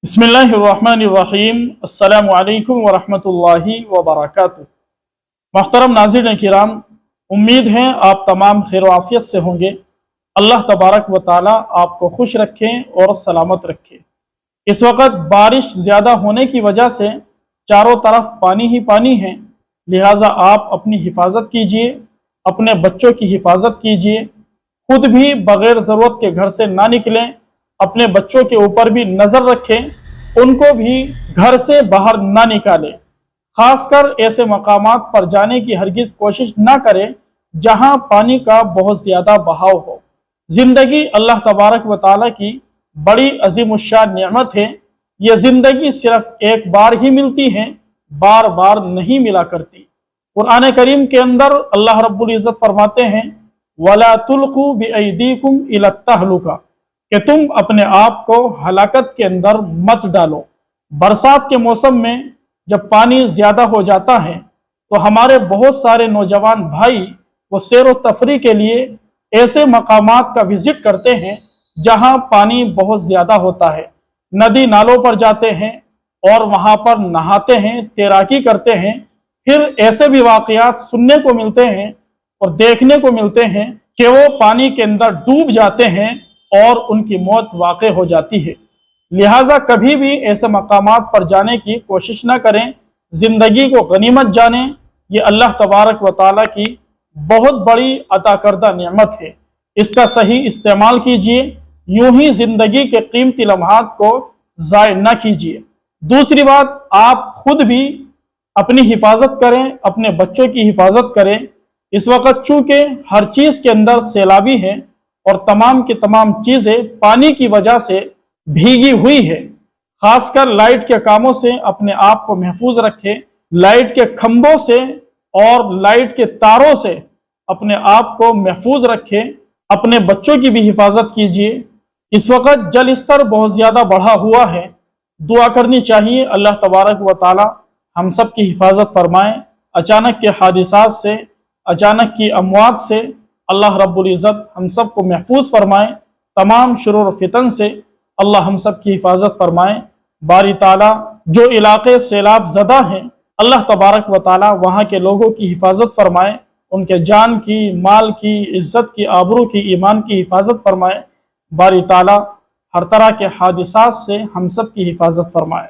बिस्मिल्लाहिर्रहमानिर्रहीम। अस्सलामु अलैकुम वरहमतुल्लाहि वबरकातुहू। मोहतरम नाज़रीन किराम, उम्मीद है आप तमाम खैर आफियत से होंगे। अल्लाह तबारक व ताला आपको खुश रखें और सलामत रखे। इस वक्त बारिश ज़्यादा होने की वजह से चारों तरफ पानी ही पानी है, लिहाजा आप अपनी हिफाजत कीजिए, अपने बच्चों की हिफाजत कीजिए, खुद भी बग़ैर ज़रूरत के घर से ना निकलें, अपने बच्चों के ऊपर भी नज़र रखें, उनको भी घर से बाहर ना निकालें। खासकर ऐसे मकामात पर जाने की हरगिज़ कोशिश ना करें जहां पानी का बहुत ज़्यादा बहाव हो। ज़िंदगी अल्लाह तबारक व ताला की बड़ी अज़ीमुश्शान नेमत है। यह ज़िंदगी सिर्फ एक बार ही मिलती है, बार बार नहीं मिला करती। कुरान करीम के अंदर अल्लाह रब्बुल इज़्ज़त फरमाते हैं, वला तुल्कू बिअयदीकुम इला तहलुका, कि तुम अपने आप को हलाकत के अंदर मत डालो। बरसात के मौसम में जब पानी ज़्यादा हो जाता है तो हमारे बहुत सारे नौजवान भाई वो सैर व तफरी के लिए ऐसे मकामात का विज़िट करते हैं जहां पानी बहुत ज़्यादा होता है। नदी नालों पर जाते हैं और वहां पर नहाते हैं, तैराकी करते हैं। फिर ऐसे भी वाक़यात सुनने को मिलते हैं और देखने को मिलते हैं कि वो पानी के अंदर डूब जाते हैं और उनकी मौत वाक़ई हो जाती है। लिहाजा कभी भी ऐसे मकामात पर जाने की कोशिश न करें। ज़िंदगी को गनीमत जानें, ये अल्लाह तबारक व ताला की बहुत बड़ी अता करदा नेमत है। इसका सही इस्तेमाल कीजिए, यूं ही ज़िंदगी के कीमती लम्हात को ज़ाय न कीजिए। दूसरी बात, आप खुद भी अपनी हिफाजत करें, अपने बच्चों की हिफाजत करें। इस वक्त चूँकि हर चीज़ के अंदर सैलाबी है और तमाम की तमाम चीज़ें पानी की वजह से भीगी हुई है। खासकर लाइट के कामों से अपने आप को महफूज रखें, लाइट के खंभों से और लाइट के तारों से अपने आप को महफूज रखें। अपने बच्चों की भी हिफाजत कीजिए। इस वक्त जल स्तर बहुत ज़्यादा बढ़ा हुआ है, दुआ करनी चाहिए अल्लाह तबारक व ताला हम सब की हिफाजत फरमाएँ। अचानक के हादिसात से, अचानक की अमवात से अल्लाह रब्बुल इज़्ज़त हम सब को महफूज फरमाएँ। तमाम शुरूर फितन से अल्लाह हम सब की हिफाजत फरमाएँ। बारी ताला जो इलाके सैलाब ज़दा हैं, अल्लाह तबारक व ताला वहाँ के लोगों की हिफाजत फरमाएँ, उनके जान की, माल की, इज़्ज़त की, आबरू की, ईमान की हिफाजत फरमाएँ। बारी ताला हर तरह के हादिसात से हम सब की हिफाजत फरमाएँ।